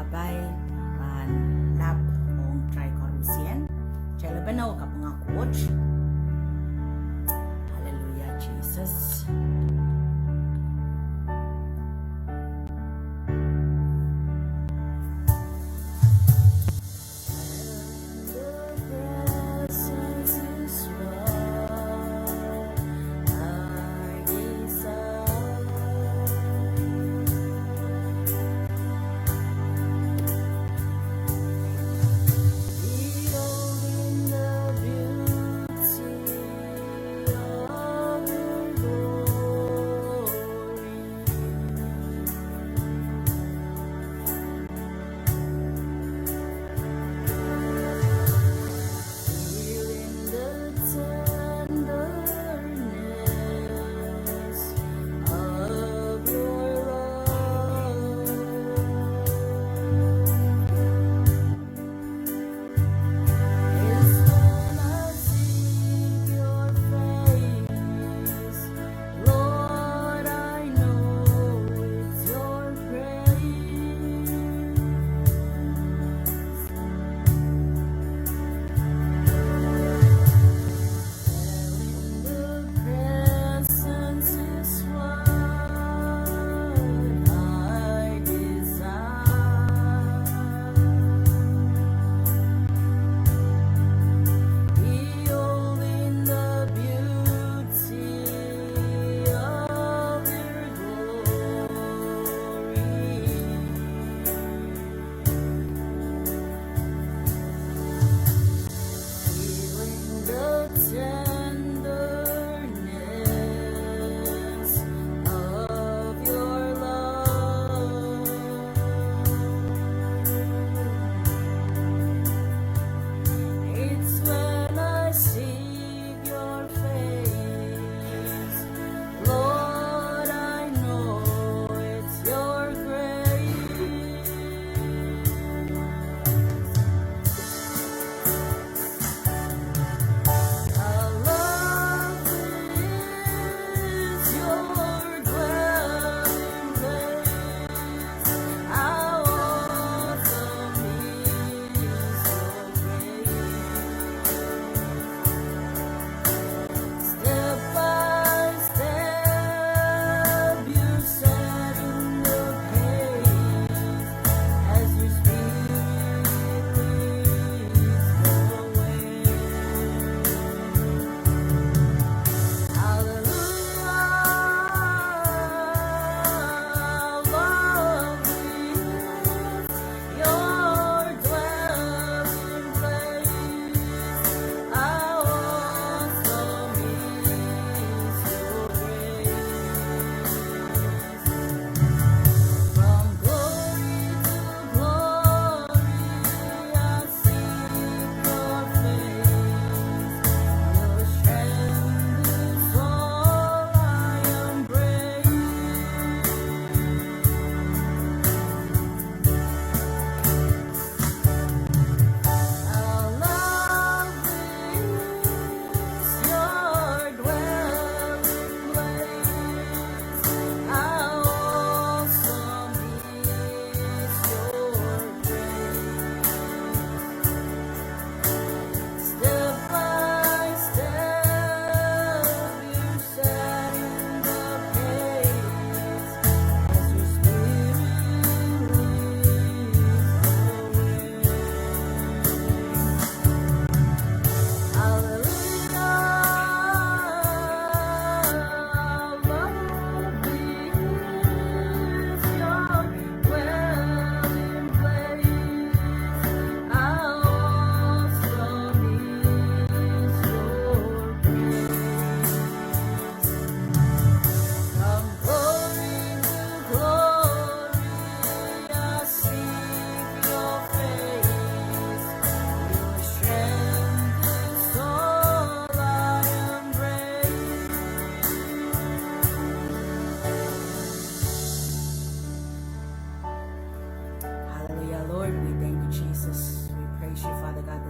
kabay lab kung try korusien. Chay labanaw ka mga coach. Hallelujah, Jesus.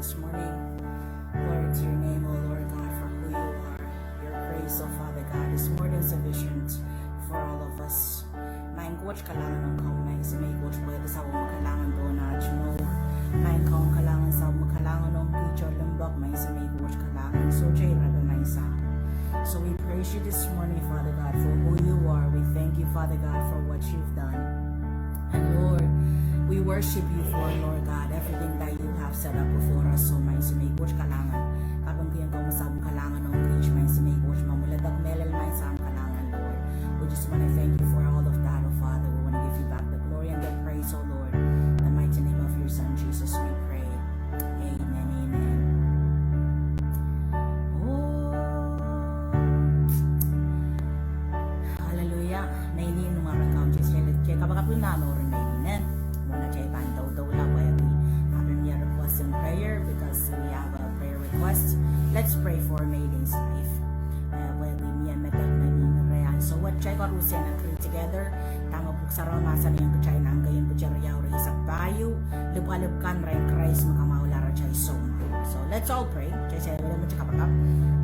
This morning. Glory to your name, O Lord God, for who you are. Your grace, O Father God, is more than sufficient for all of us. My main coach kailangan ng kaunay sa may coach pwede sa kailangan doon na mo main kaung kailangan sa kailangan ng teacher lembak may sa may coach kailangan so jay rather may sa. So we praise you this morning, Father God, for who you are. We thank you, Father God, for what you've done. And Lord, we worship you for, Lord God, everything that you have set up before us. So may sumigwach kalangan. Kapag kiyang kamasabong kalangan ng preach, may sumigwach mamuladag melal may sa kalangan, Lord. We just want to thank you for all of that, oh Father. We want to give you back the glory and the praise, oh Lord. In the mighty name of your Son, Jesus, we pray. Amen, amen. Let's pray for Maiden's life. When we and Medak Manin so what Chay got Rusia and pray together. Tama po sa Roma sa niyang Chay na ang gayong Pujaryaw Ray sa Bayo. Lupalupkan Ray Christ makamaulara Chay Soma. So let's all pray. Chay say wala mo tsaka pakap.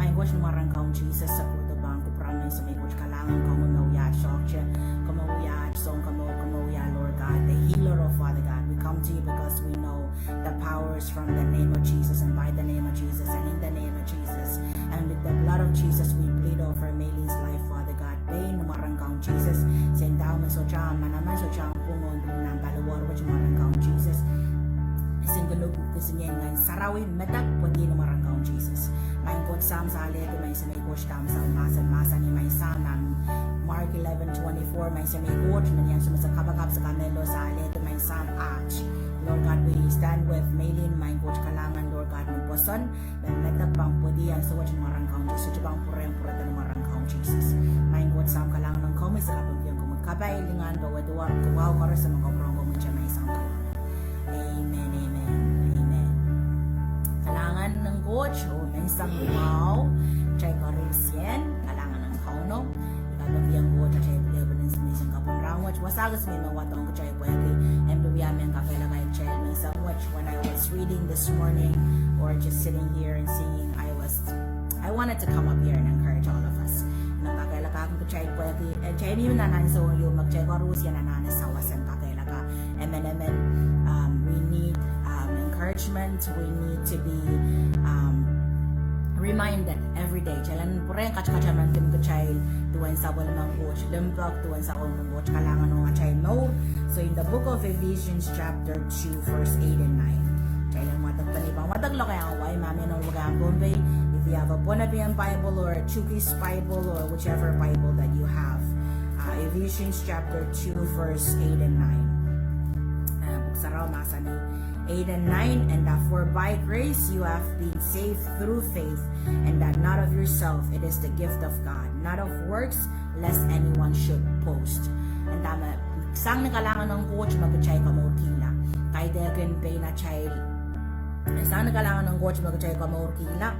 May watch numarang kaong Jesus sa kuto bang kupramay sa may watch kalangan kong mamauya shock siya. Kamauya song kamauya Lord God, the healer of Father God. We come to you because we know the power is from the name of Jesus and by the name of Jesus and in the name of Jesus. And with the blood of Jesus, we plead over Mayleen's life, Father God. Pain, marangkang Jesus. Send down so cham, manaman so cham, pungon, ng balawar, which marangkang Jesus. Isinggalog kasi niya nga sarawi medak pwede na marangkang Jesus. May God Psalm sa alit, may sa may God Psalm sa masa ni may Psalm Mark 11:24, may sa may God na niya sa kabagab sa kanelo sa alit, may Psalm Ach. Lord God, we stand with Maylene, my coach kalangan, Lord God, magposon, may metak pang pwediyan sa watch marangkang Jesus, sa jabang pureng-pureta ng marangkang Jesus. My coach Psalm kalangan ng komay sa kapagpiyang kumagkabay, lingan, bawa-duwa, kuwaw karas sa mga kabrong kumadya may isang kalangan. Amen, amen, amen. Kalangan ng coach, may isang lumaw, chay karusyen, kalangan ng kauno, ikabagpiyang coach, chay pagyabanan sa may isang kapong rangwach, wasagas may mawatong chay pwede, embluyameng kakailagay chay may isang watch. When I was reading this morning, or just sitting here and singing, I wanted to come up here and encourage all of us. Nang kakailaka kung chay pwede, chay hindi mo nanan sa yung mag-chay karusyen nanan sa wasan kakailaka, and then we need encouragement. We need to be reminded every day. Jalan pureng kacha-kacha tim ke child tuan sa wala mang coach lembak tuan sa kong coach kalangan ng child no. So in the book of Ephesians chapter 2 verse 8 and 9. Jalan matag panibang matag lo kaya away mami no lugar Bombay. If you have a Bonabian Bible or a Chukis Bible or whichever Bible that you have, Ephesians chapter 2 verse 8 and 9. Buksaraw masa ni 8 and 9, and that for by grace you have been saved through faith, and that not of yourself, it is the gift of God, not of works, lest anyone should boast. And tama, sang nakalangan ng coach, mag-chay ka mo kila. Kay degen pay na child. Sang nakalangan ng coach, mag-chay ka mo kila.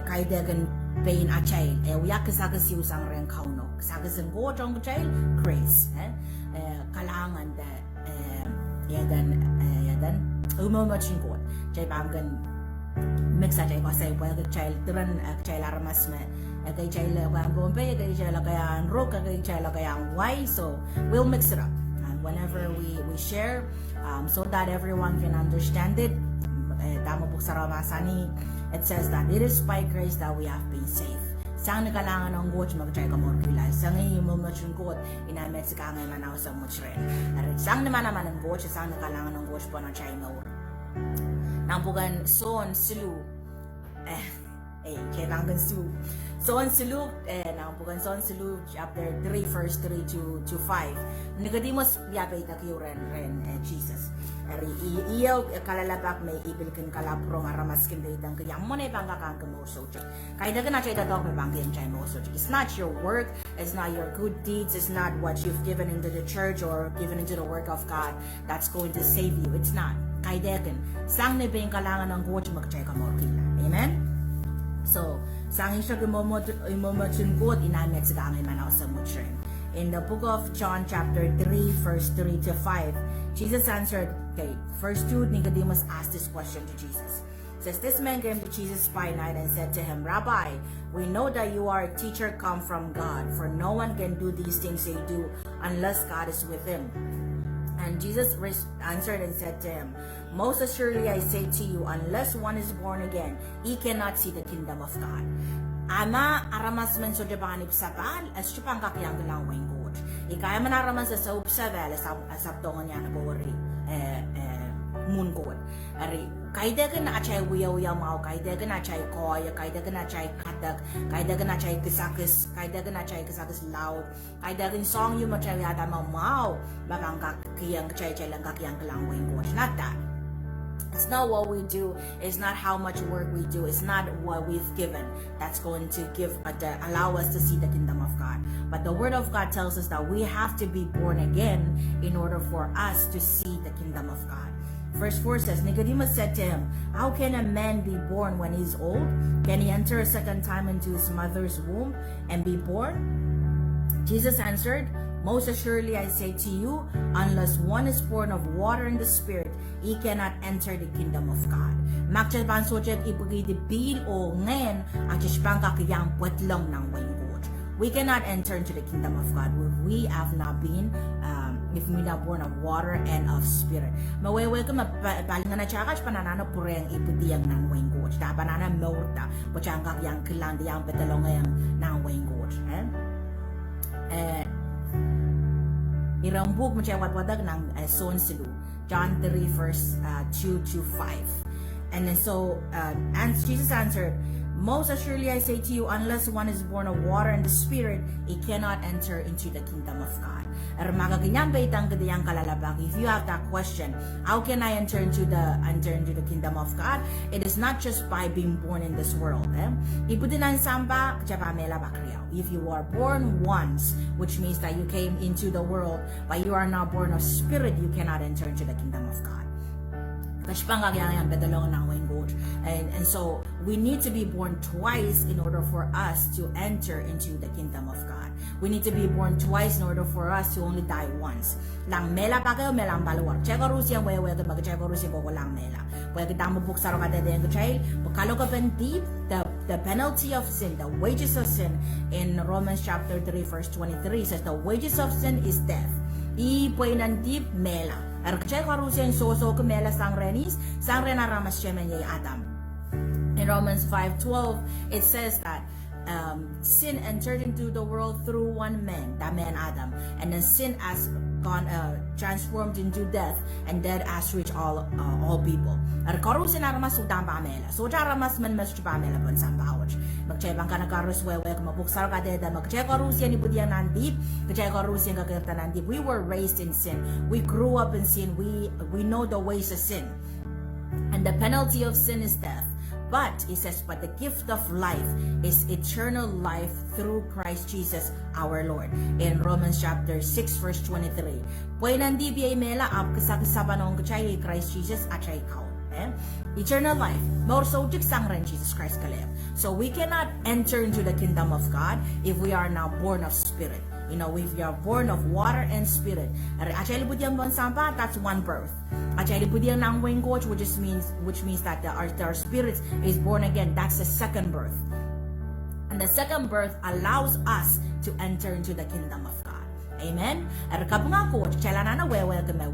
Kay degen pay na child. Uyak kasagas yung sang rin kauno. Kasagas ang coach ang child, grace. Kalangan da, yadan, umumachin ko. Chay panggan mix chay ko say pwede child turan chay laramas me kay chay la Bombay kay chay la kaya rock kay chay la kaya why, so we'll mix it up and whenever we share so that everyone can understand it. Damo po sa Ramasani, it says that it is by grace that we have been saved. Sang nakalangan ng coach mag-try ka mo kilay. Sang imumachin ko inamet sa kangay manaw sa muchre. Sang naman ng coach, sang nakalangan ng coach po na chay no. Nampugan son silu kaya kanggan son silu nampugan son silu chapter 3 verse 3 to 5. Nicodemus biyapay takiuren Jesus. Iyaw kalalapak may ibilkin kalapro maramaskin daytang kaya mo na ipangkakang kamoso. Kaya dagan na siya itatok may bangkin siya moso. It's not your work, it's not your good deeds, it's not what you've given into the church or given into the work of God that's going to save you. It's not. Kay dagan sang na ba yung kalangan ng coach mag-check mo kila. Amen? So, sang siya imomotun ko at inamet sa kangay manaw sa mutrin. In the book of John chapter 3 verse 3 to 5, Jesus answered, okay, first Jude, Nicodemus asked this question to Jesus. says, this man came to Jesus by night and said to him, Rabbi, we know that you are a teacher come from God, for no one can do these things you do unless God is with him. And Jesus answered and said to him, most assuredly I say to you, unless one is born again, he cannot see the kingdom of God. Ama aramas men so debanib sapal as chupang kakyang lang wengot. Ikaya man aramas sa upsavel as abtongan yan bori moon god. Ari kaida ka na achay wiyaw mau, kaida ka na achay koy, kaida ka na achay katak, kaida ka na achay kisakis, kaida ka na achay kisakis lao, kaida ka song yung machay yata mau, bakang kakiyang chay lang kakyang lang wengot. Not that. It's not what we do. It's not how much work we do. It's not what we've given that's going to allow us to see the kingdom of God. But the word of God tells us that we have to be born again in order for us to see the kingdom of God. Verse 4 says, Nicodemus said to him, how can a man be born when he's old? Can he enter a second time into his mother's womb and be born? Jesus answered, most assuredly I say to you, unless one is born of water and the Spirit, he cannot enter the kingdom of God. Magchaban sojek ibugay di bil o ngayon ang jishpang kakiyang puwetlong ng wengot. We cannot enter into the kingdom of God if we have not been, if we not born of water and of Spirit. Mawewe ka mapalingan na chakash pananana pureng ipudiyang ng wengot. Da panana morta, pochang kakiyang kilang diyang betalong ng wengot. Irang book mo siya watwadag ng son silu. John 3 verse 2 to 5. And then and Jesus answered, most assuredly I say to you, unless one is born of water and the Spirit, he cannot enter into the kingdom of God. If you have that question, how can I enter into the kingdom of God? It is not just by being born in this world. If you are born once, which means that you came into the world, but you are not born of Spirit, you cannot enter into the kingdom of God. And so we need to be born twice in order for us to enter into the kingdom of God. We need to be born twice in order for us to only die once. Lang mela pa kayo melang baluwar. Cheko Rusian wewe ka mag-cheko Rusian ko lang mela. Pwede tamo buksaro ka dede yung child. Pagkalo ka deep, the penalty of sin, the wages of sin in Romans chapter 3 verse 23 says the wages of sin is death. Ipoy ng deep mela. Cheko Rusian so kumela sang renis, sang renaramas chemenya Adam. In Romans 5:12, it says that sin entered into the world through one man, that man Adam, and then sin has gone transformed into death, and death has reached all people. Karusin aramas udang pamela. So aramas man mas pamela pun sampawach. Magchebang ka na karus wewe mabuksar ka deda magche karusin ni budian nandip, magche karusin ka kerta nandip. We were raised in sin. We grew up in sin. We know the ways of sin, and the penalty of sin is death. But it says, but the gift of life is eternal life through Christ Jesus our Lord. In Romans chapter 6 verse 23. Pwede nandi biyay mela ap kasakisaban ng kachay Christ Jesus at chay kao. Eternal life. More so sang ren Jesus Christ kalem. So we cannot enter into the kingdom of God if we are now born of Spirit. You know, if you are born of water and Spirit. Actually, that's one birth. Actually, which means that our spirit is born again. That's the second birth. And the second birth allows us to enter into the kingdom of God. Amen.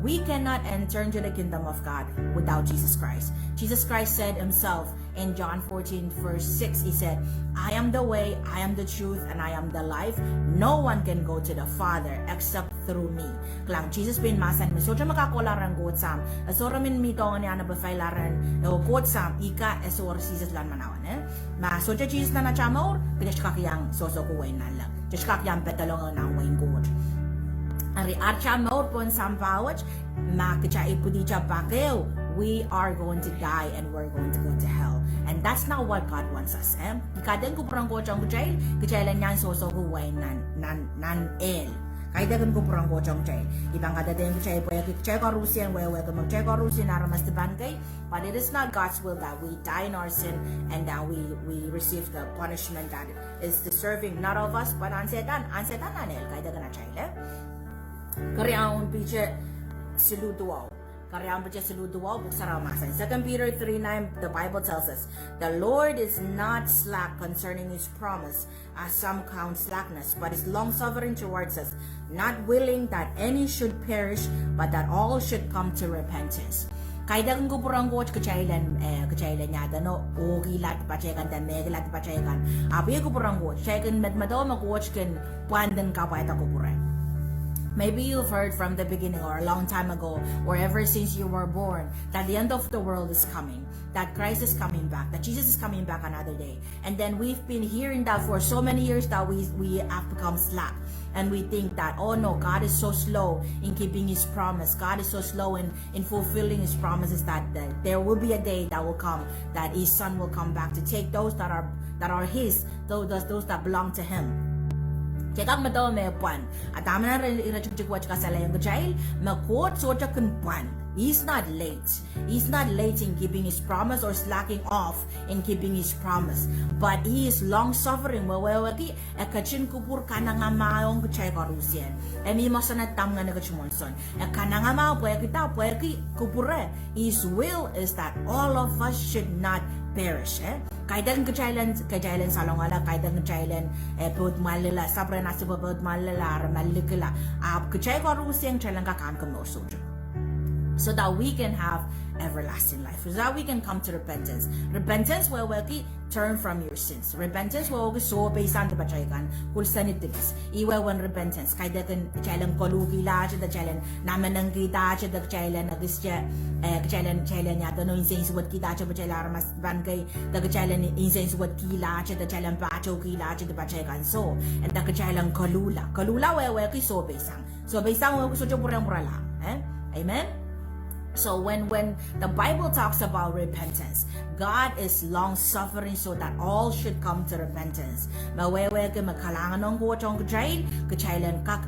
We cannot enter into the kingdom of God without Jesus Christ. Jesus Christ said himself in John 14 verse 6, he said, I am the way, I am the truth, and I am the life. No one can go to the Father except through me. Klang Jesus bin masan mi soja makakolaran go sam. Asora min mi to nga na bafailaran o quote sam ika esor Jesus lan manawan Ma soja Jesus na chamor, pinas kakiyang sosokuwain na lang. Just kakiyang betalong ng wain good. Ari archa maur pon sampawach makcha ipudicha bakeo. We are going to die and we're going to go to hell. And that's not what God wants us. Ikaden ko prang ko chong jail, kachailan yan soso huway nan el. Kaidagan ko prang ko chong jail. Ibang kadaden ko chay po check on Rusian wewe ko mag check on Rusian aramas de bankay. But it is not God's will that we die in our sin and that we receive the punishment that is deserving not of us but ansetan anel kaidagan na chay. Kariaon piche silutuaw. Karyan pa saluduwa buksara masan. 2 Peter 3:9, the Bible tells us, the Lord is not slack concerning his promise, as some count slackness, but is long-suffering towards us, not willing that any should perish, but that all should come to repentance. Kaida kung kupurang coach kecailan niya no ogilat pacekan dan megilat pacekan api kupurang coach cekan medmado ma coach kan pandan kapay ta kupuran. Maybe you've heard from the beginning or a long time ago or ever since you were born that the end of the world is coming, that Christ is coming back, that Jesus is coming back another day. And then we've been hearing that for so many years that we have become slack. And we think that, oh no, God is so slow in keeping his promise. God is so slow in fulfilling his promises that there will be a day that will come that his son will come back to take those that are his, those that belong to him. Cekak mataw may puan. At tama na irachukchukwa chaka sa layang kachayil, makot so chakun puan. He's not late. He's not late in keeping his promise or slacking off in keeping his promise. But he is long-suffering. Wawawaki, kachin kupur kananga maong kachay karusian. Emi masana tam nga nagachumonson. Kananga mao pweki kupure. His will is that all of us should not perish. Kaidan kajailan salongala, kaidan kajailan put malala, sabra nasi put malala, malikala. Kachay karusian chalang kakam kamosojo. So that we can have everlasting life, so that we can come to repentance. Repentance will turn from your sins. Repentance will so based on the bachayan kulsanitibis. Iwa when repentance kaya kan chailan kolugi la cha da chailan namanang kita cha da chailan agisya chailan ya da no insense what kita cha bachailar mas bangay da chailan insense what kila cha da chailan pacho kila cha da bachayan so and da chailan kalula we so based on so purang lang amen. So when the Bible talks about repentance, God is long-suffering so that all should come to repentance. Mawewe ke makalangan ng kuwachong kachailan ka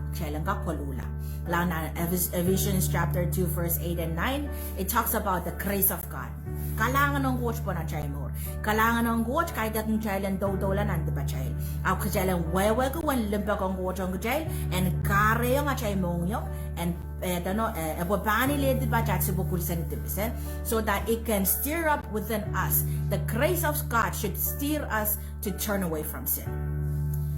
kalula. Lana Ephesians chapter 2 verse 8 and 9, it talks about the grace of God. Kalangan ng coach po na chay mo. Kalangan ng coach kahit at ng chailan dolan ang diba chay. Ako kachailan wewe ko wan limpa kong coach ang kachay and kare yung chay mong yung and so that it can stir up within us. The grace of God should steer us to turn away from sin.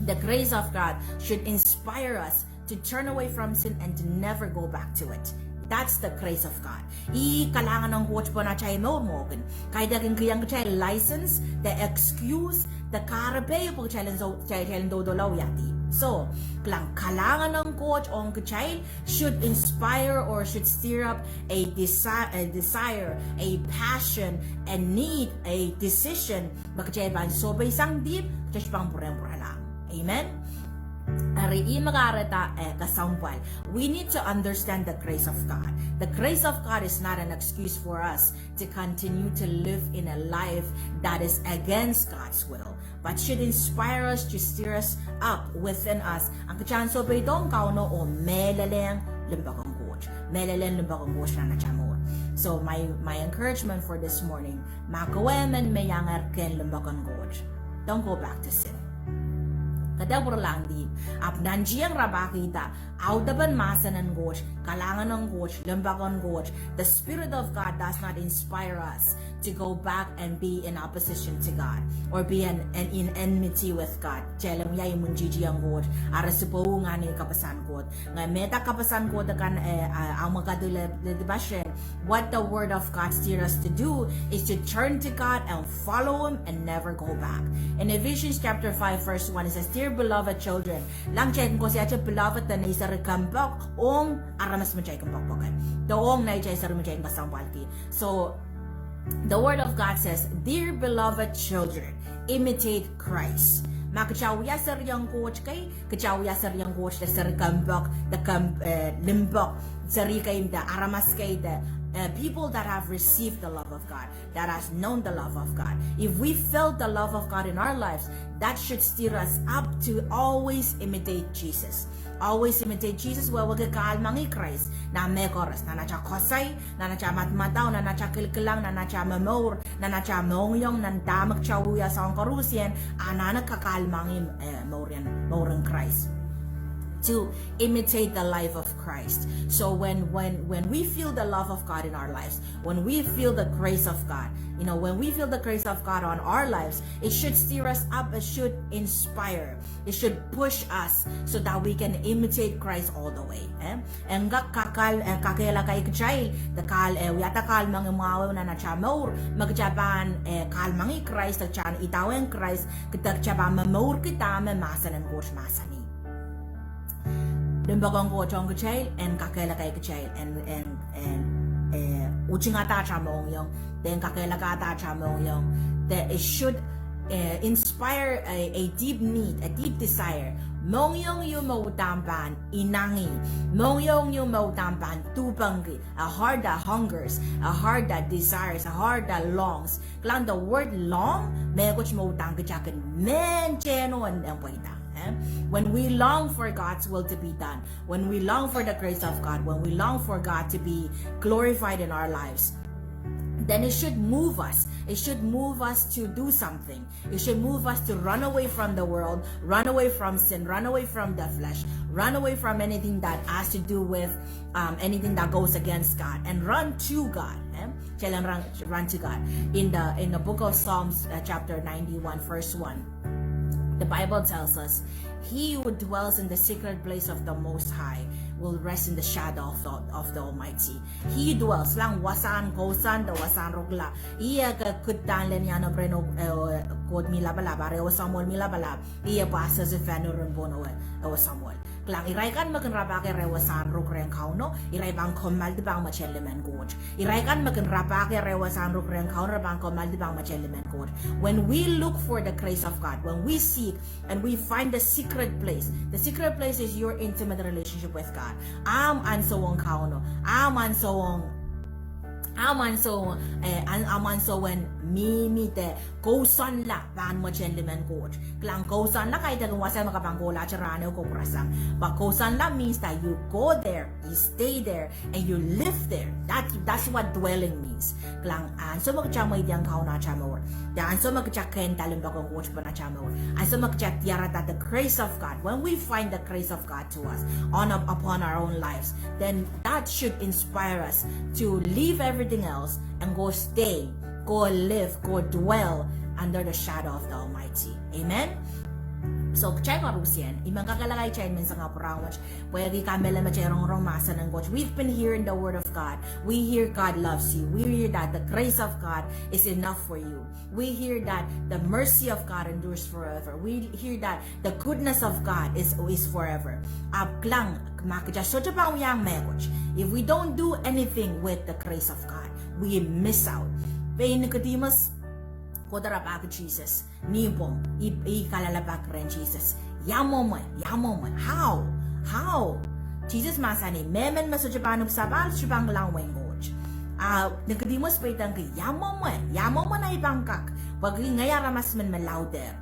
The grace of God should inspire us to turn away from sin and to never go back to it. That's the grace of God. Kalangan ng coach po na chay mo mogen. Kahit aging kayang chay license, the excuse, the karape po chay dodolaw yati. So, kalangan ng coach on kachay should inspire or should stir up a desire, a passion, and need, a decision. Bakachay ban so bay sang deep, just pang pura lang. Amen. We need to understand the grace of God. The grace of God is not an excuse for us to continue to live in a life that is against God's will, but should inspire us to steer us up within us. Ang kachanso ba itong kauno o melaleng limbakang coach. Melaleng limbakang coach na nachamor. So my encouragement for this morning, makawemen mayangar ken limbakang coach. Don't go back to sin. Kadabur lang di ap nanjiyang rabakita audaban masan ng coach kalangan ng coach lembagon coach. The Spirit of God does not inspire us to go back and be in opposition to God or be in enmity with God. Chelam yay munjiji ang coach ara supo nga ni kapasan coach nga meta kapasan coach kan ang makadula debashen. What the Word of God steers us to do is to turn to God and follow Him and never go back. In Ephesians chapter 5 verse 1 it says, "Dear beloved children," lang check ko siya beloved na isa rekambak ong aramas mo chay kampakpakan. Doong na chay sa rumchay kasampalki. So the Word of God says, "Dear beloved children, imitate Christ." Makachawiya sa riyang coach kay kachawiya sa riyang coach da sa rekambak da limbak sa rikay da aramas kay da people that have received the love of God, that has known the love of God. If we felt the love of God in our lives, that should steer us up to always imitate Jesus. Always imitate Jesus. Wag kaalmangi Christ na may koras na nacha kosay, na nacha matmataw, na nacha kilkilang, na nacha mamor, na nacha mongyong, na damak chawuya sa karusian, ana nakakaalmangi morang Christ. to imitate the life of Christ. So when we feel the love of God in our lives, when we feel the grace of God, when we feel the grace of God on our lives, it should stir us up, it should inspire, it should push us so that we can imitate Christ all the way. Enggak kakela kay kachay, dakal wiyata kalmang umawaw na nachamaur, magjaban kalmangi Christ, at chan itawen Christ, kitagchaba mamaur kita mamasa ng gosh masani. Dumbagong ko chong kachay, and kakela kay kachay, and uching ata chamong yung, then kakela ka ata chamong yung, that it should inspire a deep need, a deep desire. Mong yung mautampan inangi, mong yung mautampan tupanggi, a heart that hungers, a heart that desires, a heart that longs. Klang the word long, may kuch mautang kachakan men cheno and waita. When we long for God's will to be done, when we long for the grace of God, when we long for God to be glorified in our lives, then it should move us. It should move us to do something. It should move us to run away from the world, run away from sin, run away from the flesh, run away from anything that has to do with anything that goes against God, and run to God. Run to God. In the book of Psalms, chapter 91, verse 1, the Bible tells us, "He who dwells in the secret place of the Most High will rest in the shadow of the Almighty." He dwells lang wasan kosan da wasan rogla. Iya ka kutan len yana breno kod mila balaba rewa Samuel mila balab. Iya pasa se fenurun bono ewa Samuel. Klang iray kan makin rabake rewa san rogreng kauno, iray bang komal di bang machelemen god. Iray kan makin rabake rewa san rogreng kauno bang komal di bang machelemen god. When we look for the grace of God, when we seek and we find the secret place is your intimate relationship with God. Aman so kauno, aman so when mi te kosan la ban mo gentleman coach klang kosan la kay dagang wasa makapanggola charano ko prasang, but kosan la means that you go there, you stay there, and you live there. That's what dwelling means. Klang an so magchamay diang kauna chamor dan so magchaken talon bagong coach pa na chamor an so magchat tiarata the grace of God. When we find the grace of God to us upon our own lives, then that should inspire us to leave everything else and go stay, go live, go dwell under the shadow of the Almighty. Amen? So, check out Rusian. Imang kakalagay chain min sa nga purawach. Pwede kamela macherong romasa ng coach. We've been hearing the word of God. We hear God loves you. We hear that the grace of God is enough for you. We hear that the mercy of God endures forever. We hear that the goodness of God is forever. Abklang makajasot pa yang coach. If we don't do anything with the grace of God, we miss out. Pain Nicodemus, kodarabak Jesus, nibom, ikalalabak ren Jesus. Yamomoy. How? Jesus masani, memen masujabanub sabal, subang lang wengoch. Nicodemus paitang ki, yamomoy na ibangkak, wag ngayara mas men louder.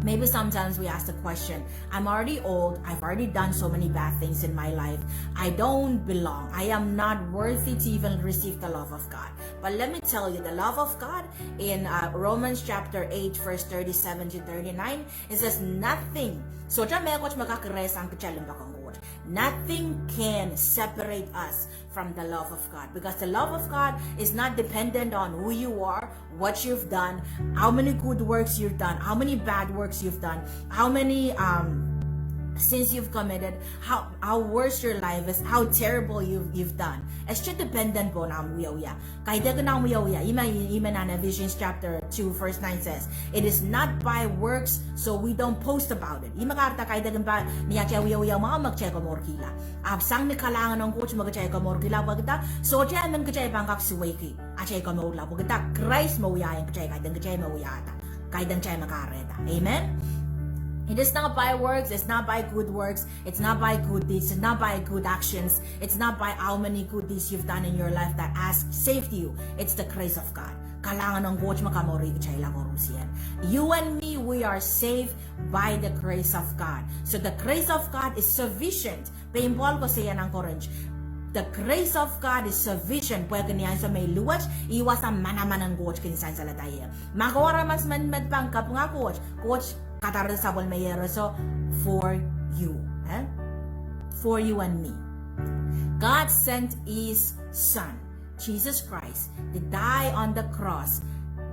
Maybe sometimes we ask the question, I'm already old, I've already done so many bad things in my life, I don't belong, I am not worthy to even receive the love of God. But let me tell you, the love of God in Romans chapter 8 verse 37 to 39, it says nothing. So nothing can separate us from the love of God, because the love of God is not dependent on who you are, what you've done, how many good works you've done, how many bad works you've done, how many sins you've committed, how worse your life is, how terrible you've done. It's just dependent po na muyawiya. Kahit na muyawiya, ima na Ephesians chapter 2 verse 9 says, it is not by works, so we don't post about it. Ima karta kahit na ba niya kaya muyawiya mga magcheck morkila. Absang ni kalangan ng coach magcheck morkila pagkita, so kaya man kaya bangkak suweki. Achay ko morkila pagkita, Christ mawiyayang kaya mawiyata. Kahit na kaya makareta. Amen? It is not by works, it's not by good works, it's not by good deeds, it's not by good actions, it's not by how many good deeds you've done in your life that has saved you. It's the grace of God. Kalangan ng coach makamori kachay lang orusiyan. You and me, we are saved by the grace of God. So the grace of God is sufficient. Paimpol ko siya ng Corinth. The grace of God is sufficient. Pwede niyan sa may luwach, iwas ang manaman ng coach kinisan sa lataya. Makawara mas manmed pang kap nga coach. Coach, katarda sabol mayero so for you. for you and me. God sent His Son, Jesus Christ, to die on the cross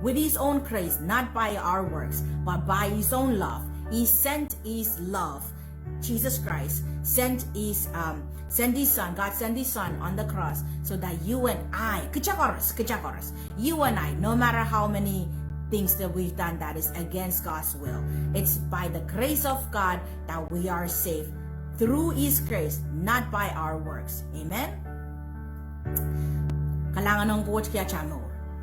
with His own grace, not by our works, but by His own love. He sent His love. Jesus Christ sent His Son. God sent His Son on the cross so that you and I, you and I, no matter how many things that we've done that is against God's will, it's by the grace of God that we are saved through His grace, not by our works. Amen? Kailangan ng coach kaya chamor.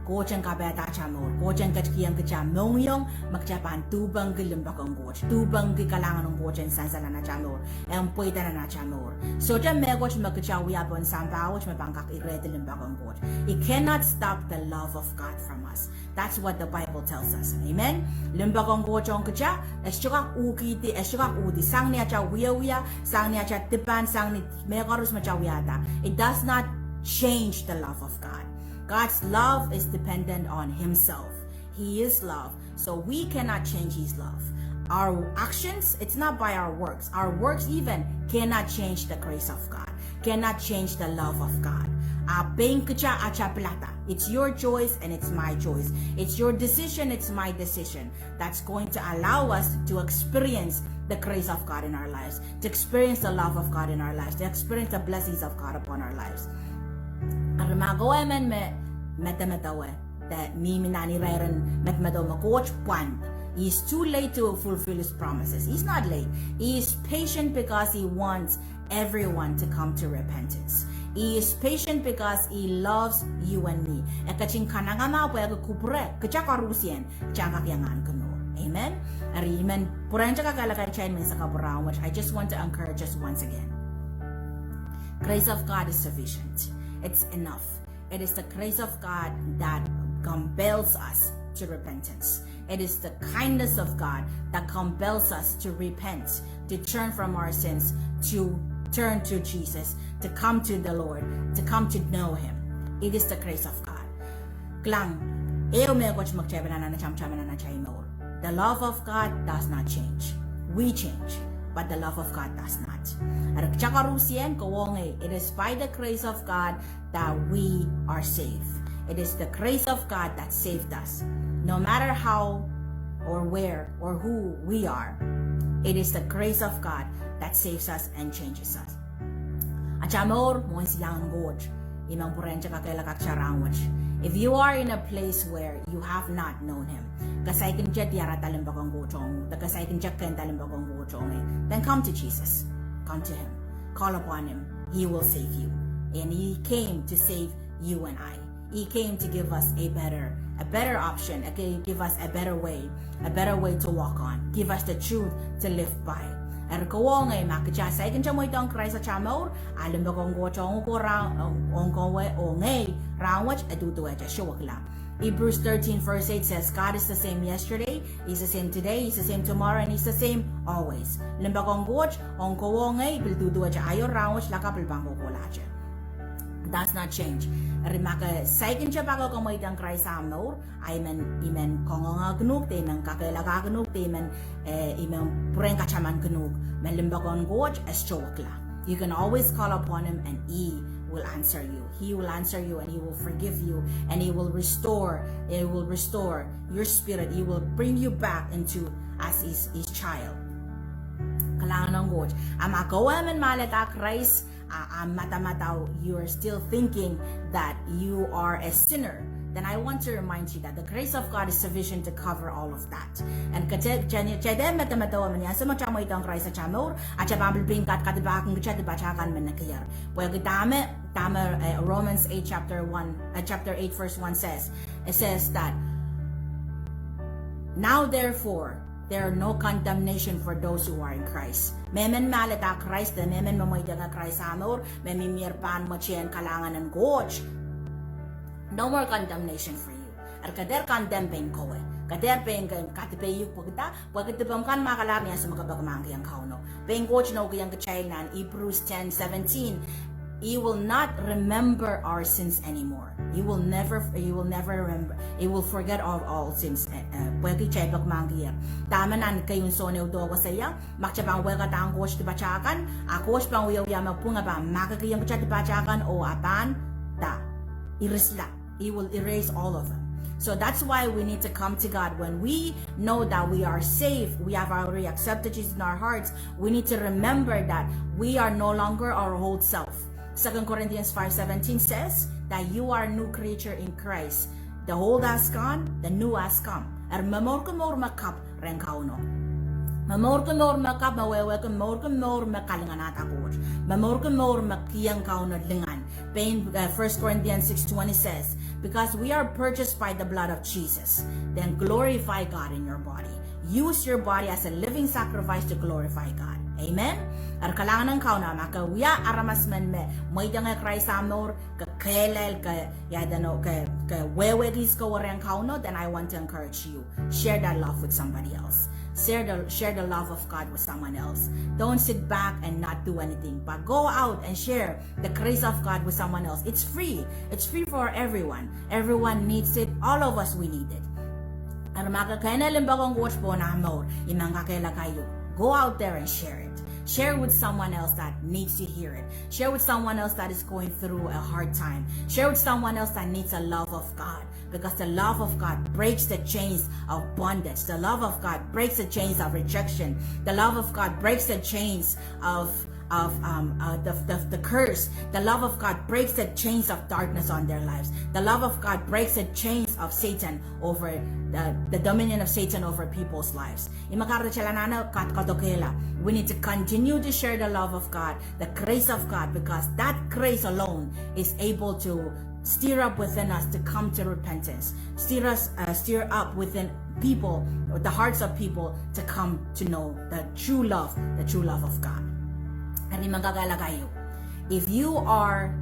Coach ang kabeta chamor. Coach ang kachkiyang kachamong yung magchapan tubang gilimbakong coach. Tubang kailangan ng coach ang sansala na chamor. Ang puwita na chamor. So dyan may coach magkachawiya po ang samba coach mapangkak irete limbakong coach. It cannot stop the love of God from us. That's what the Bible tells us. Amen? Limbakong coach ang kacha. Esyokak ukiti, esyokak uti. Sang niya chawiya, sang niya chatipan, sang ni may karus machawiyata. It does not change the love of God. God's love is dependent on Himself. He is love, so we cannot change His love. Our actions, it's not by our works. Our works even cannot change the grace of God, cannot change the love of God. It's your choice and it's my choice. It's your decision, it's my decision. That's going to allow us to experience the grace of God in our lives, to experience the love of God in our lives, to experience the blessings of God upon our lives. Magawa man metamatawa that minani rairan metmatawa coach one. He's too late to fulfill his promises. He's not late. He is patient because he wants everyone to come to repentance. He is patient because he loves you and me. Ekaching kanangama pwede kupure kachakarusien changakyangan kuno. Amen. Ariman purancha kagalakay chain min sa kaburang, which I just want to encourage us once again. Grace of God is sufficient. It's enough. It is the grace of God that compels us to repentance. It is the kindness of God that compels us to repent, to turn from our sins, to turn to Jesus, to come to the Lord, to come to know Him. It is the grace of God. The love of God does not change. We change, but the love of God does not. It is by the grace of God that we are saved. It is the grace of God that saved us. No matter how or where or who we are, it is the grace of God that saves us and changes us. If you are in a place where you have not known Him, then come to Jesus. Come to Him. Call upon Him. He will save you. And He came to save you and I. He came to give us a better option, give us a better way to walk on, give us the truth to live by. Hebrews 13 verse 8 says, God is the same yesterday, He's the same today, He's the same tomorrow, and He's the same always. Does not change. Rimaka saikin siya bago kung may dang Christ amor, imen kongonga gnug, temen kakailaga gnug, temen imen pureng kachaman gnug, men limbakon goj es chowakla. You can always call upon Him and He will answer you. He will answer you and He will forgive you and He will restore. He will restore your spirit. He will bring you back into as His child. Kailangan ng goj. Amagawa man malata Christ. Mata-mata, you are still thinking that you are a sinner, then I want to remind you that the grace of God is sufficient to cover all of that. And Romans 8 chapter 8 verse 1 says, it says that now therefore there are no condemnation for those who are in Christ. Memen malata Christ, memen mamoy daga Christ amor, memimirpan machien kalangan ng goch. No more condemnation for you. Kader condemn pen ko eh. Kader pen katipe yu pagkita kan makalami sa magabagmang kayang kauno. Pen goch no kayang child nan Hebrews 10:17. He will not remember our sins anymore. He will never remember. He will forget all sins. Pwede chay pagmanggir. Tama na kayong sonew do ko saya. Makchabang wega tang coach dibacakan. Coach pang wiyaw ya magpunga ba makakayang kucha dibacakan o apan ta. Irisla. He will erase all of them. So that's why we need to come to God. When we know that we are saved, we have already accepted Jesus in our hearts, we need to remember that we are no longer our old self. 2 Corinthians 5:17 says that you are a new creature in Christ. The old has gone, the new has come. Mamor makap renkauno. Mamor makap mawewe mamor makalingan at akor. Mamor makiyang kauno lingan. 1 Corinthians 6:20 says, because we are purchased by the blood of Jesus, then glorify God in your body. Use your body as a living sacrifice to glorify God. Amen? Ar kailangan ng kauna makawiya aramas man me may danga Christ amor ka kelel ka yadano ka wewegis ko warang kauno. Then I want to encourage you, share that love with somebody else. Share the love of God with someone else. Don't sit back and not do anything, but go out and share the grace of God with someone else. It's free. It's free for everyone. Everyone needs it. All of us, we need it. Go out there and share it. Share with someone else that needs to hear it. Share with someone else that is going through a hard time. Share with someone else that needs the love of God. Because the love of God breaks the chains of bondage. The love of God breaks the chains of rejection. The love of God breaks the chains of the curse. The love of God breaks the chains of darkness on their lives. The love of God breaks the chains of Satan over the dominion of Satan over people's lives. We need to continue to share the love of God, the grace of God, because that grace alone is able to stir up within us to come to repentance. Stir up within people, the hearts of people, to come to know the true love of God. If you are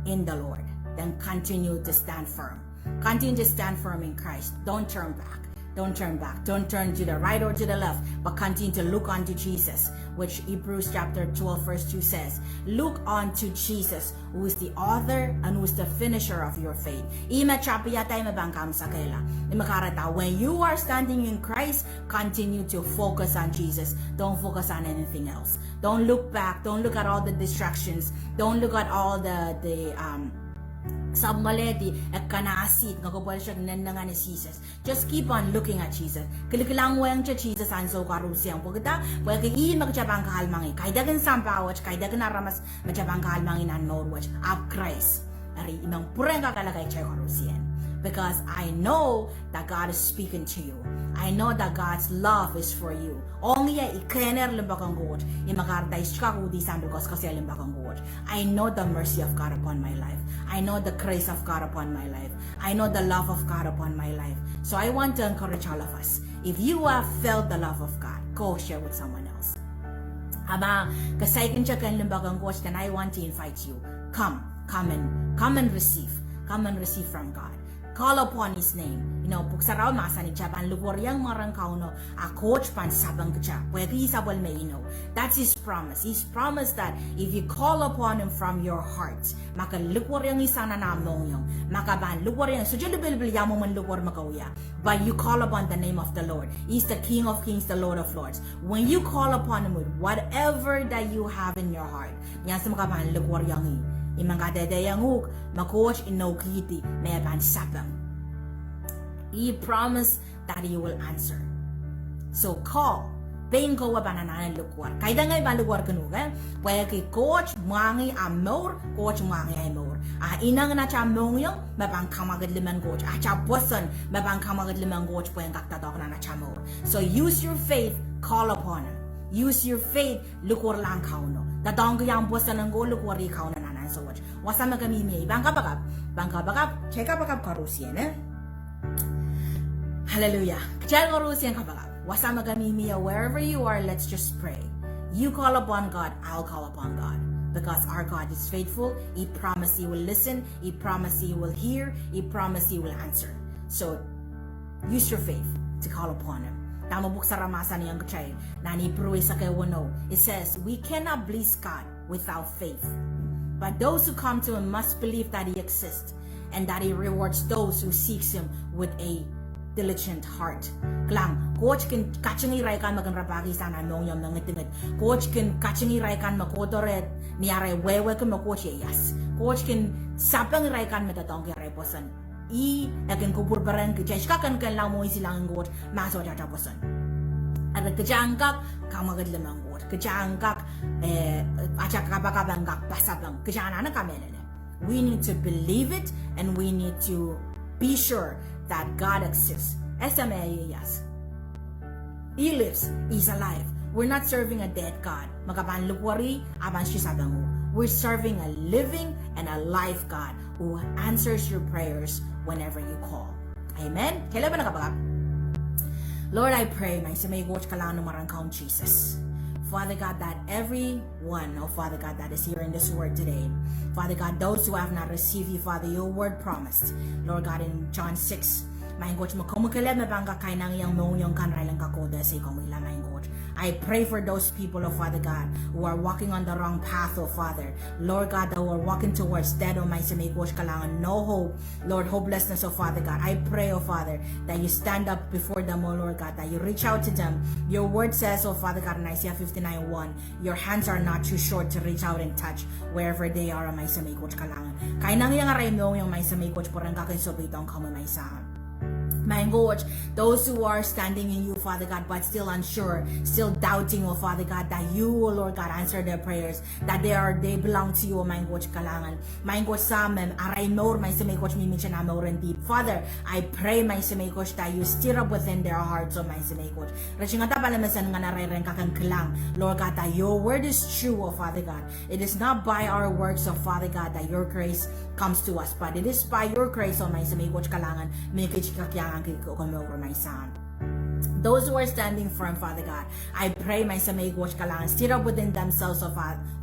in the Lord, then continue to stand firm. Continue to stand firm in Christ. Don't turn back. Don't turn back. Don't turn to the right or to the left, but continue to look unto Jesus, which Hebrews chapter 12 verse 2 says. Look unto Jesus, who is the author and who is the finisher of your faith. When you are standing in Christ, continue to focus on Jesus. Don't focus on anything else. Don't look back. Don't look at all the distractions. Don't look at all the Sabmaledi at kanasit ngagobalisyak nananga ni Jesus. Just keep on looking at Jesus. Kilikilang wang Jesus anso karusiyang pagkita pwede magchabang kahalmangi kaidagan sampawach kaidagan aramas magchabang kahalmangi nan norwach of Christ. Ari imang pureng kakalagay chay karusiyan. Because I know that God is speaking to you. I know that God's love is for you. Only ikener limbakang God. Imakarta iskakudi sambikos kasi limbakang God. I know the mercy of God upon my life. I know the grace of God upon my life. I know the love of God upon my life. So I want to encourage all of us. If you have felt the love of God, go share with someone else. Aba kasaykin siya kan limbakang God, then I want to invite you. Come and receive. Come and receive from God. Call upon His name. Puksaraw masa ni Japan lugoryang marangkauno a coach pan sabang kcha. Pwede isabol may That's His promise. His promise that if you call upon Him from your heart, maka lugoryang isang nanamong yung makaban lugoryang so julubilbil yamo man lugor makauya. But you call upon the name of the Lord. He's the King of Kings, the Lord of Lords. When you call upon Him with whatever that you have in your heart, yan sa makaban lugoryang imang kadedayang huk makoch inokiti may ban sapang. He promised that He will answer. So call. Pain ko wa banananan lukwar. Kayda ngay ba lukwar kanuga? Pwede kay coach mangi amor, coach mangi amor. Inang na cha mongyong mabang kamagad limang coach. Cha boson mabang kamagad limang coach pwede kaktatok na cha mor. So use your faith, call upon Him. Use your faith, lukwar lang kauno. Tatong kayang boson ng go lukwar ikaw na nanan so much. Wasa magamimi bangka bakap, check up karusiyan Hallelujah. Check karusiyan kabakap. Wasa magamimi wherever you are, let's just pray. You call upon God, I'll call upon God. Because our God is faithful. He promised He will listen. He promised He will hear. He promised He will answer. So, use your faith to call upon Him. Tamabuksaramasa niyang kachay. Nani pruwe sa kewano. It says, we cannot please God without faith. But those who come to him must believe that he exists and that he rewards those who seeks him with a diligent heart. Klang, coach kin kachangi raikan maganrapagi sana nong yam nangitingit. Coach kin kachangi raikan makotoret niare wewe kin makoach yes. Coach kin sapang raikan metatong kiare posan. Akin kubur barang kejashkakan kan lang mo isilang coach maso jaja posan. Ada kejangkak kamagad lamang coach. Kejangkak acak kabakabangak pasablang kejana kamelele. We need to believe it and we need to be sure that God exists. Yes. He lives. He's alive. We're not serving a dead God. We're serving a living and alive God who answers your prayers whenever you call. Amen? Lord, I pray, Jesus. Father God, that everyone, oh Father God, that is hearing this word today, Father God, those who have not received you, Father, your word promised, Lord God, in John 6, my God, I pray for those people, oh Father God, who are walking on the wrong path, oh Father. Lord God, who are walking towards dead, oh my kalangan, no hope, Lord, hopelessness, oh Father God. I pray, oh Father, that you stand up before them, oh Lord God, that you reach out to them. Your word says, oh Father God, in Isaiah 59:1, your hands are not too short to reach out and touch wherever they are, oh my kalangan. Kaya nang yung aray mo yung may porang kakaisobitong kamo may sa. My God, those who are standing in you, Father God, but still unsure, still doubting, oh Father God, that you, oh Lord God, answer their prayers, that they belong to you, oh my God, kalangan. My God, samen, aray more, my semikos mimicha na more indeed. Father, I pray, my semikos, that you stir up within their hearts, oh my semikos. Rachingata palamasan nga narayren kakang kalang, Lord God, that your word is true, oh Father God. It is not by our works, oh Father God, that your grace comes to us, but it is by your grace, oh my semikos kalangan, my son. Those who are standing firm, Father God, I pray, my samay kalangan, stir up within themselves, oh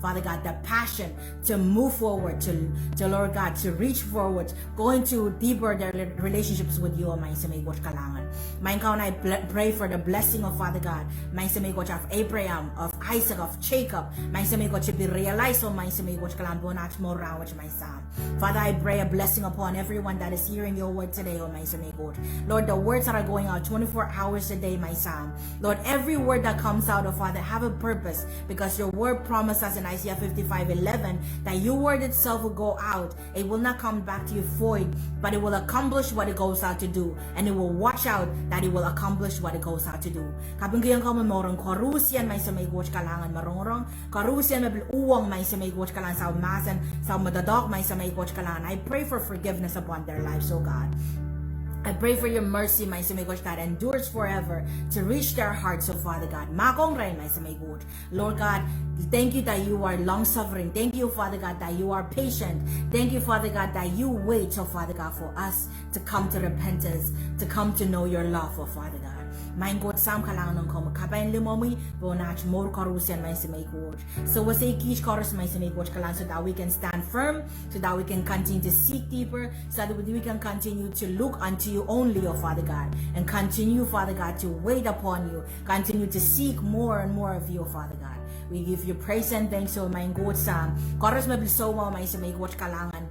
Father God, the passion to move forward, to Lord God, to reach forward, going to deeper their relationships with you, oh my samay kalangan. My God, I pray for the blessing of Father God, my samay of Abraham, of Isaac, of Jacob, my samay to be realized, oh my samay kalangan, bonach more round with my son. Father, I pray a blessing upon everyone that is hearing your word today, oh my samay. Lord, the words that are going out 24 hours a day, my son. Lord, every word that comes out, oh Father, have a purpose, because your word promises in Isaiah 55:11 that your word itself will go out. It will not come back to you void, but it will accomplish what it goes out to do, and it will watch out that it will accomplish what it goes out to do. Kapag ka mamorong karusian may samay coach kalangan marongorong, karusian mabil uwang may samay coach kalangan sa umasan, sa madadok may samay coach kalangan. I pray for forgiveness upon their lives, oh God. I pray for your mercy, my Samay that endures forever to reach their hearts, oh Father God. Makong rin, my Samay Lord God, thank you that you are long-suffering. Thank you, Father God, that you are patient. Thank you, Father God, that you wait, oh Father God, for us to come to repentance, to come to know your love, oh Father God. Mein God, sam kalangan ng ko makapain limomi, bonach more karusian my Samay So was a kish chorus my Samay kalan, so that we can stand firm, so that we can continue to seek deeper, so that we can continue to look unto you only, oh Father God, and continue, Father God, to wait upon you, continue to seek more and more of you, oh Father God. We give you praise and thanks, oh my God, Sam. Chorus mablisowa my Samay kalangan.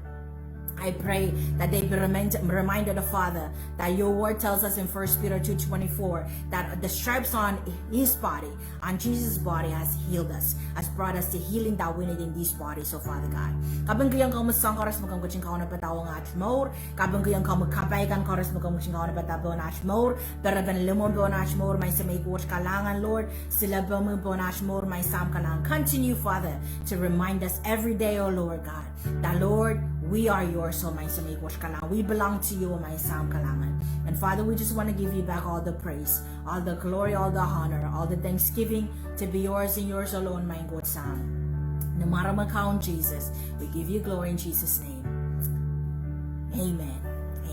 I pray that they be reminded of Father that your word tells us in 1 Peter 2:24 that the stripes on his body, on Jesus' body, has healed us, has brought us the healing that we need in these bodies, so Father God. Kabang kayang kau masang koras magam kucing kau na patawang atmor, kabang kayang kau magkapaikan koras magam kucing kau na patawang atmor, pero ben lemon bon atmor may samay kuwat kalangan, Lord, sila ba mo bon atmor may sam kalangan. Continue, Father, to remind us every day, oh Lord God, that Lord, we are yours, oh my samay kuwat kalangan. We belong to you, oh my sam kalangan. And Father, we just want to give you back all the praise, all the glory, all the honor, all the thanksgiving to be yours and yours alone, my God Sam. No matter what count, Jesus, we give you glory in Jesus' name. Amen.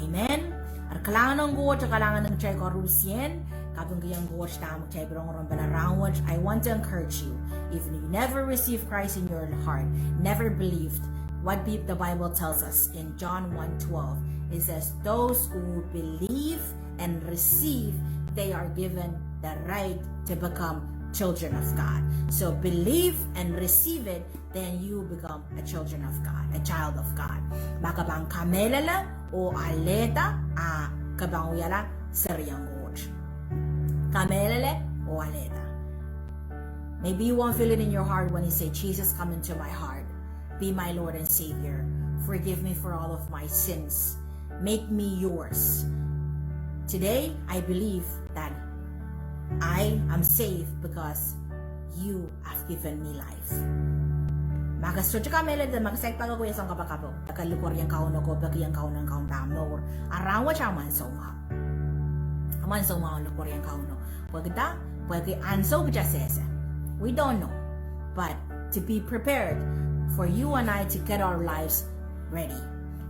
Amen. At kalangan ng God, kalangan ng Chay Korusien, kapag kayang God na magchay berong banarawan, I want to encourage you, if you never received Christ in your heart, never believed, what the Bible tells us in John 1:12, it says, those who believe and receive, they are given the right to become children of God. So believe and receive it, then you become a children of God, a child of God. Maka bang kamelala o aleta a kabang uyala seriyang God. Kamelele o aleta. Maybe you won't feel it in your heart when you say, Jesus, come into my heart. Be my Lord and Savior. Forgive me for all of my sins. Make me yours. Today, I believe that I am saved because you have given me life. Magastrocha kamele de magasek paga ko yasang kapakapo. Takalukor yang kauno ko bagi yang kauno kaun tamor. Arawa chaman soma. Aman soma lukor yang kauno. Pagda pagi anso kja sesa. We don't know, but to be prepared for you and I to get our lives ready.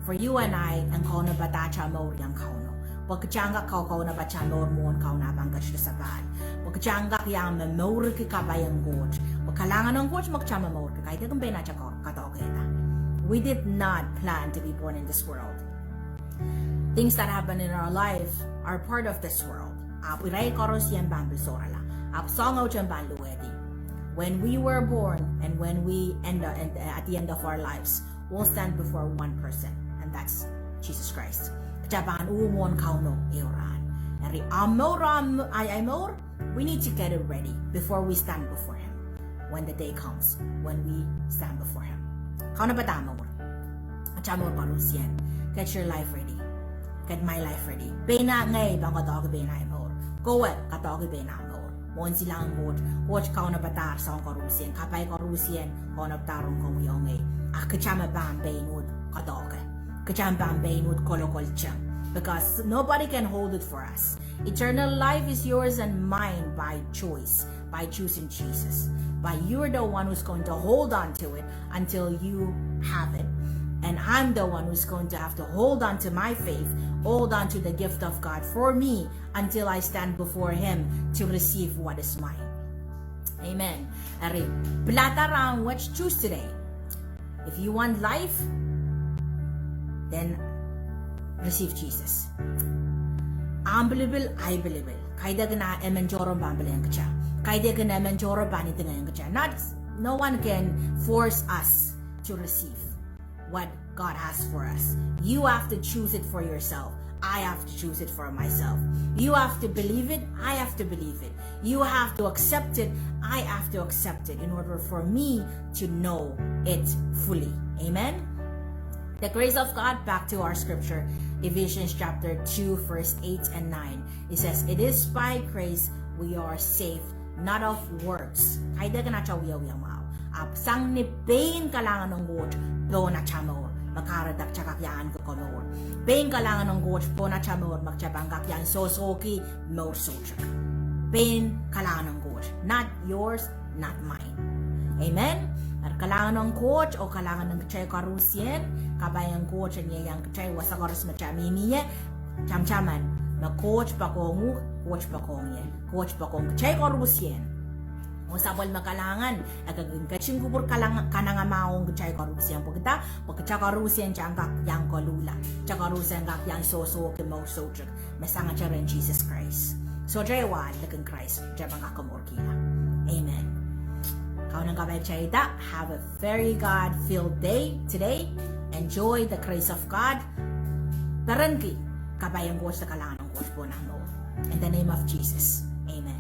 For you and I ang kauno batacha mo yang kauno. Pagkachanga kau na bacha mo mo kau na bangkas sa bad. Pagkachanga yang memori ki kabayang coach. Pagkalangan ng coach magchama mo ka kahit kung benacha ko katoketa. We did not plan to be born in this world. Things that happen in our life are part of this world. Iray koros yan bang bisorala. Songaw chan bang luwedi. When we were born and when we end at the end of our lives, we'll stand before one person, and that's Jesus Christ. Kajaban umon kauno euran. Eri amoram ayamor. We need to get it ready before we stand before Him. When the day comes, when we stand before Him. Kauno batamor. Achamor parusian. Get your life ready. Get my life ready. Bena ngay bang katog bena imor. Kowe katog bena imor. Mon silang coach kauno batar song karusian. Kapay karusian kauno tarong kumuyong ay. Akachama bang benud katog. Because nobody can hold it for us. Eternal life is yours and mine by choice, by choosing Jesus. But you're the one who's going to hold on to it until you have it. And I'm the one who's going to have to hold on to my faith, hold on to the gift of God for me until I stand before Him to receive what is mine. Amen. Ari, platarang what you choose today. If you want life, then receive Jesus. Unbelievable, I believe it. Kaida gana emenjoro bambelen kacha. Kaida gana emenjoro bani dengan kacha. No one can force us to receive what God has for us. You have to choose it for yourself. I have to choose it for myself. You have to believe it. I have to believe it. You have to accept it. I have to accept it in order for me to know it fully. Amen. The grace of God, back to our scripture, Ephesians chapter 2, verse 8 and 9. It says, it is by grace we are saved, not of works. Kaida ka na cha wiyaw mao. Sang ni pain kalangan ng God, do na cha mo. Makaradak cha kakyaan ko komor. Pain kalangan ng God, po na cha mo. Magchabang kakyan sosoki, mo sochak. Pain kalangan ng God. Not yours, not mine. Amen? At kalangan ng coach o kalangan ng chay karusyen, kabayang coach niya yang chay wasakaros machamimiye, chamchaman, na coach pa kongu, coach pa kongye, coach pa kong chay karusyen. O sabol makalangan, agagin kaching kubur kananga maong chay karusyen po kita, pagka karusyen changkak yang kolula, chakarusyen kak yang soso kimo sochak, masanga charan Jesus Christ. So chay wal lagang Christ, jabang akamorkila. Amen. Have a very God-filled day today. Enjoy the grace of God. Currently, kabayang ko sa kalangan ng Diyos po ng Lord. In the name of Jesus. Amen.